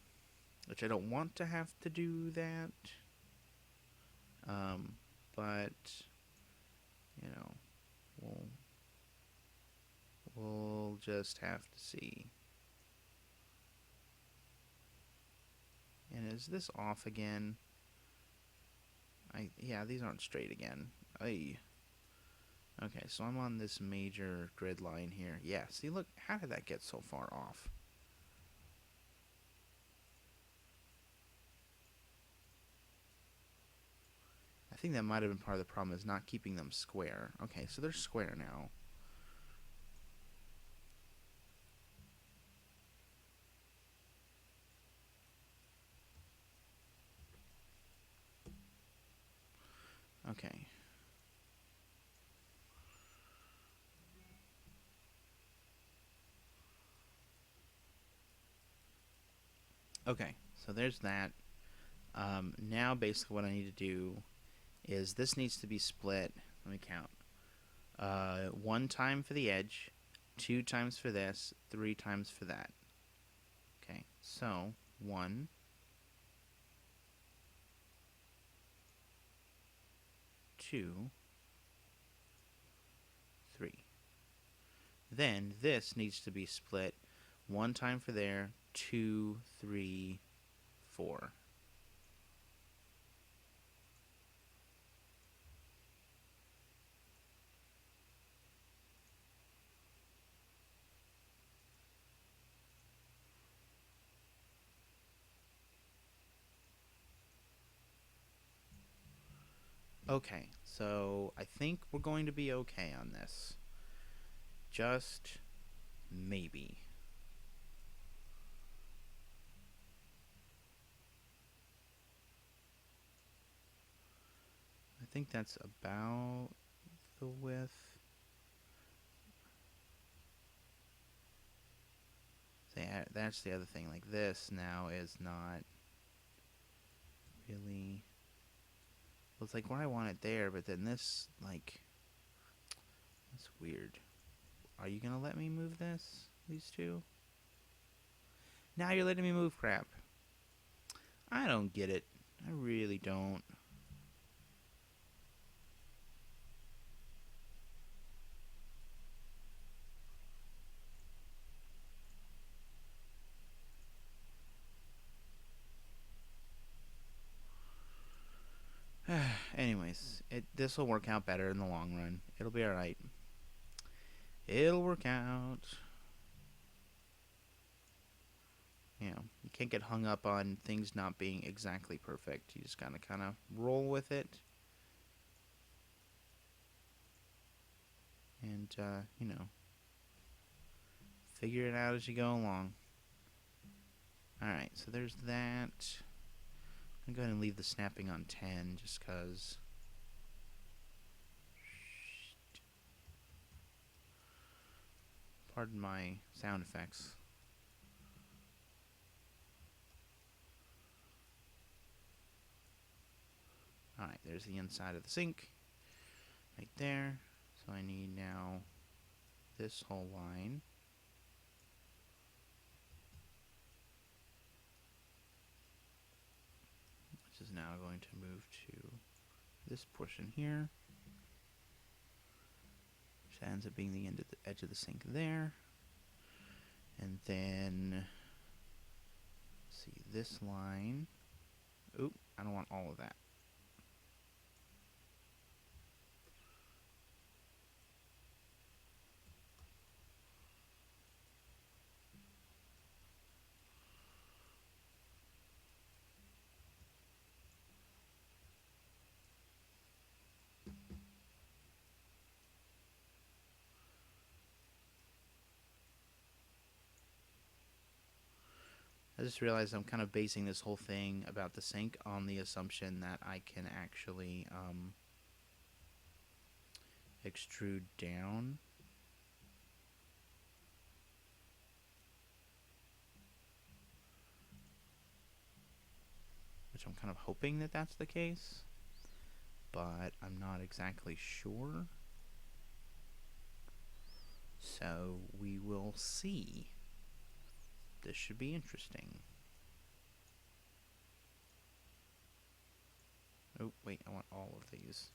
which I don't want to have to do that. But you know, we'll just have to see. And is this off again? Yeah, these aren't straight again. Ay. Okay, so I'm on this major grid line here. Yeah, see, look, how did that get so far off? I think that might have been part of the problem, is not keeping them square. Okay, so they're square now. Okay. Okay, so there's that. Now basically what I need to do is this needs to be split. Let me count. 1 time for the edge, 2 times for this, 3 times for that. Okay, so 1, 2, 3. Then this needs to be split 1 time for there, 2, 3, 4. Okay, so I think we're going to be okay on this. Just maybe. I think that's about the width. So yeah, that's the other thing. Like this now is not really. Well, it's like where I want it there, but then this, like, that's weird. Are you gonna let me move this? These two? Now you're letting me move crap. I don't get it. I really don't. anyways, this will work out better in the long run. It'll be alright. It'll work out. You know, you can't get hung up on things not being exactly perfect. You just gotta kind of roll with it. And, you know, figure it out as you go along. Alright, so there's that. I'm going to go ahead and leave the snapping on 10 just because. Pardon my sound effects. Alright, there's the inside of the sink. Right there. So I need now this whole line. Which is now going to move to this portion here. Which ends up being the end of the edge of the sink there. And then, let's see, this line. Oop, I don't want all of that. I just realized I'm kind of basing this whole thing about the sink on the assumption that I can actually extrude down. Which I'm kind of hoping that that's the case, but I'm not exactly sure. So we will see. This should be interesting. Oh, wait, I want all of these.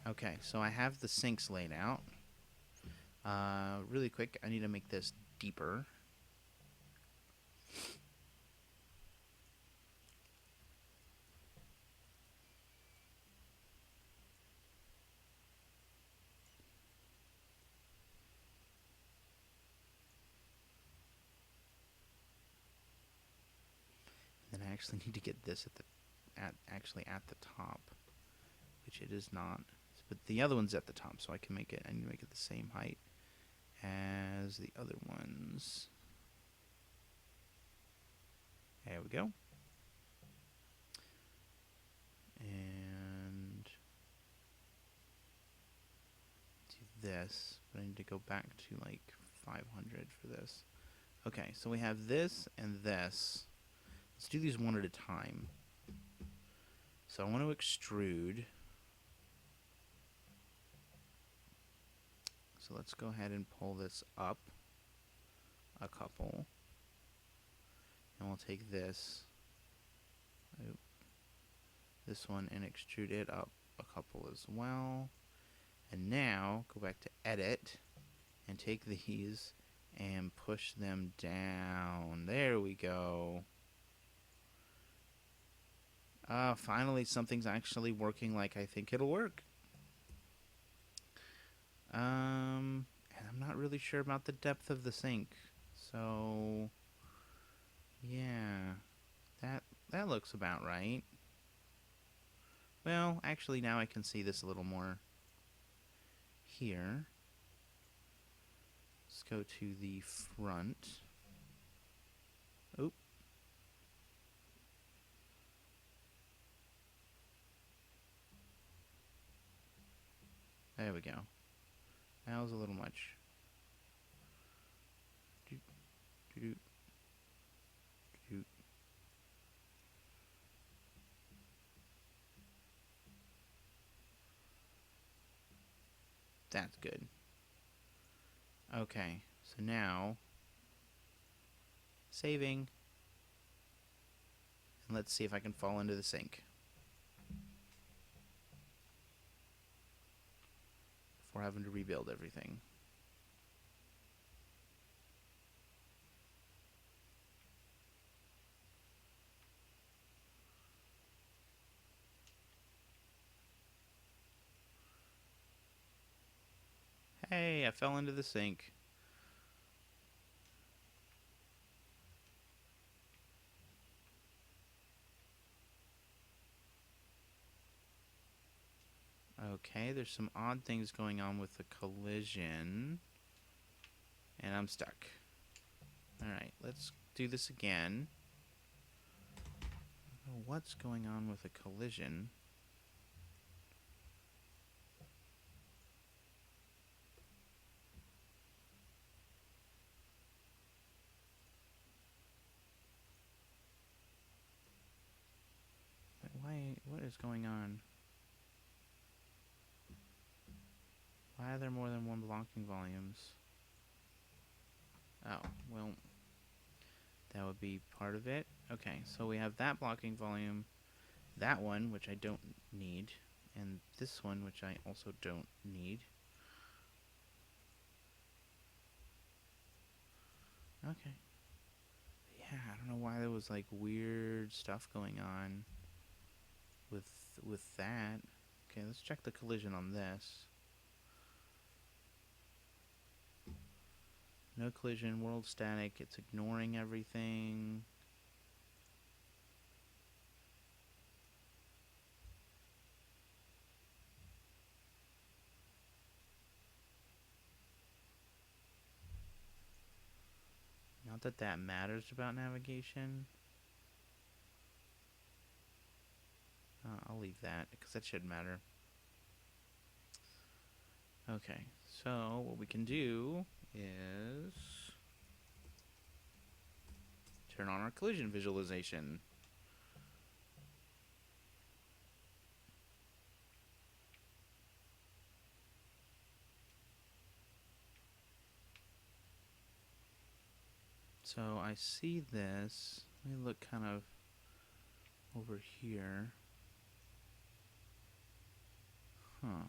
Okay, so I have the sinks laid out. Really quick, I need to make this deeper. Then I actually need to get this actually at the top, which it is not. But the other one's at the top, so I need to make it the same height as the other ones. There we go. And do this, but I need to go back to like 500 for this. Okay, so we have this and this. Let's do these one at a time. So I want to extrude. So let's go ahead and pull this up a couple. And we'll take this one and extrude it up a couple as well. And now go back to edit and take these and push them down. There we go. Finally something's actually working like I think it'll work. And I'm not really sure about the depth of the sink. So yeah, that looks about right. Well, actually now I can see this a little more here. Let's go to the front. Oop. There we go. That was a little much. That's good. Okay, so now saving, and let's see if I can fall into the sink before having to rebuild everything. Hey, I fell into the sink. Okay, there's some odd things going on with the collision. And I'm stuck. Alright, let's do this again. What's going on with the collision? Why? What is going on? Why are there more than one blocking volumes? Oh, well, that would be part of it. Okay, so we have that blocking volume, that one, which I don't need, and this one, which I also don't need. Okay. Yeah, I don't know why there was like weird stuff going on with that. Okay, let's check the collision on this. No collision, world static, it's ignoring everything. Not that that matters about navigation. I'll leave that, because that should matter. Okay, so what we can do is turn on our collision visualization. So I see this. Let me look kind of over here. Huh.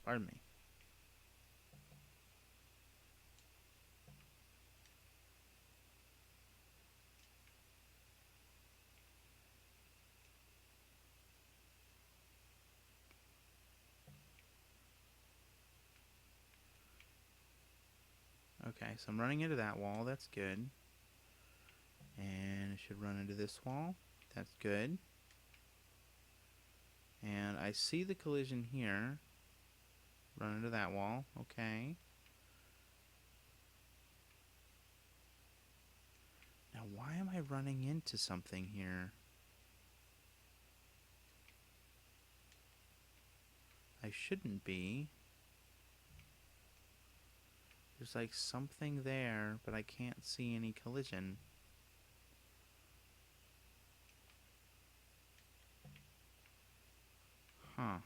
Pardon me. Okay, so I'm running into that wall. That's good. And it should run into this wall. That's good. And I see the collision here. Run into that wall. Okay. Now, why am I running into something here? I shouldn't be. There's like something there, but I can't see any collision. Huh.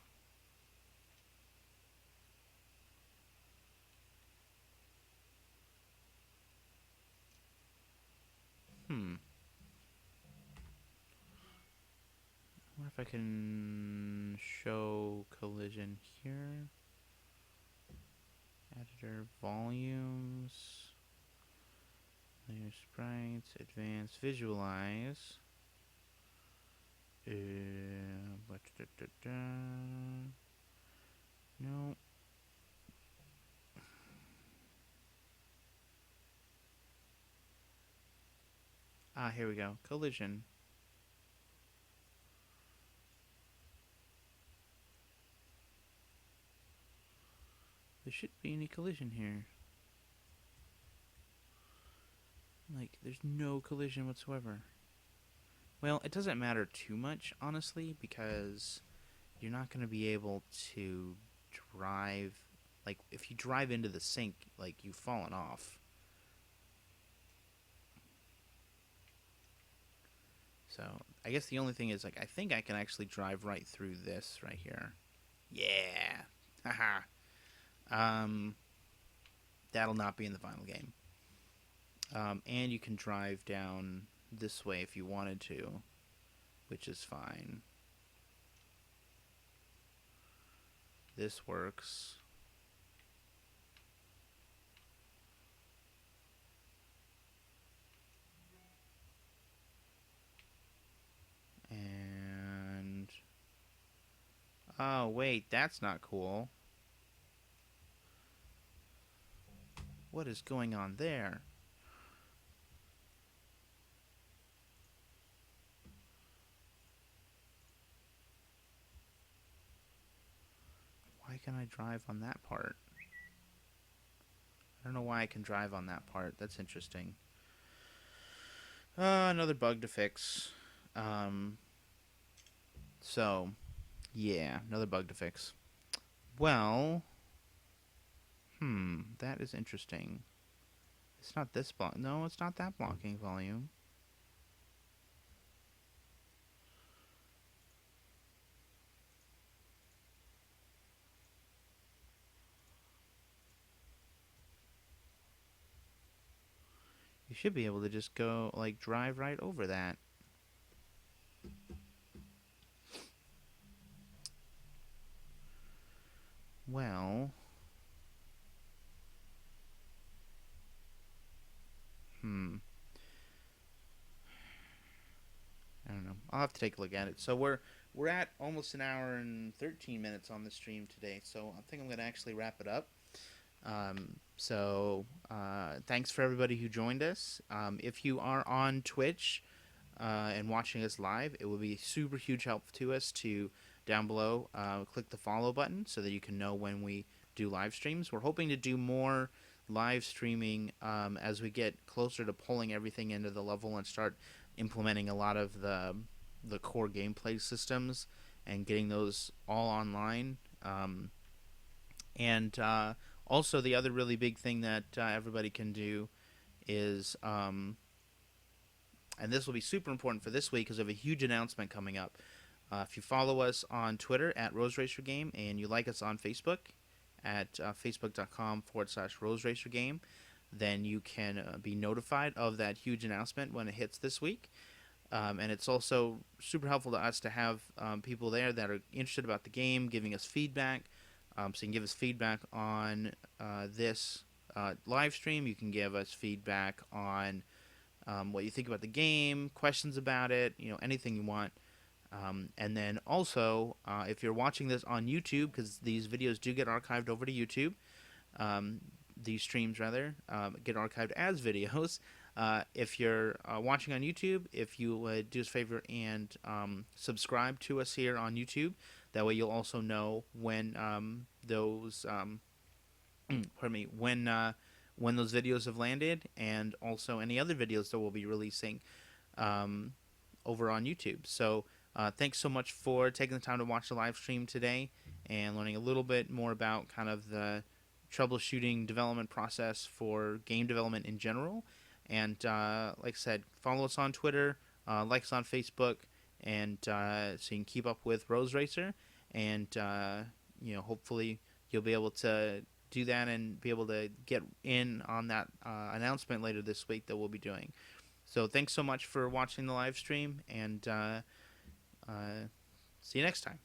Hmm. I wonder if I can show collision here. Editor volumes. Layer sprites. Advanced visualize. No. Ah, here we go. Collision. There shouldn't be any collision here. Like, there's no collision whatsoever. Well, it doesn't matter too much, honestly, because you're not going to be able to drive. Like, if you drive into the sink, like, you've fallen off. So, I guess the only thing is, like, I think I can actually drive right through this right here. Yeah! Haha. That'll not be in the final game. And you can drive down this way if you wanted to, which is fine. This works. Oh, wait, that's not cool. What is going on there? Why can I drive on that part? I don't know why I can drive on that part. That's interesting. Another bug to fix. Um, so, yeah, another bug to fix. Well, that is interesting. It's not this block. No, it's not that blocking volume. You should be able to just go, like, drive right over that. Well, hmm. I don't know. I'll have to take a look at it. So we're at almost an hour and 13 minutes on the stream today. So I think I'm going to actually wrap it up. Thanks for everybody who joined us. If you are on Twitch and watching us live, it would be super huge help to us to down below click the follow button so that you can know when we do live streams. We're hoping to do more live streaming as we get closer to pulling everything into the level and start implementing a lot of the core gameplay systems and getting those all online. And Also, the other really big thing that everybody can do is, and this will be super important for this week because we have a huge announcement coming up. If you follow us on Twitter at Rose Racer Game and you like us on Facebook at facebook.com/Rose Racer Game, then you can be notified of that huge announcement when it hits this week. And it's also super helpful to us to have people there that are interested about the game, giving us feedback. So you can give us feedback on this live stream. You can give us feedback on what you think about the game, questions about it, anything you want. And then also, if you're watching this on YouTube, because these videos do get archived over to YouTube, these streams rather get archived as videos. If you're watching on YouTube, if you would do us a favor and subscribe to us here on YouTube, that way you'll also know when those pardon me when those videos have landed, and also any other videos that we'll be releasing over on YouTube. So thanks so much for taking the time to watch the live stream today and learning a little bit more about kind of the troubleshooting development process for game development in general. And like I said, follow us on Twitter, like us on Facebook, and so you can keep up with Rose Racer. And hopefully you'll be able to do that and be able to get in on that announcement later this week that we'll be doing. So thanks so much for watching the live stream, and see you next time.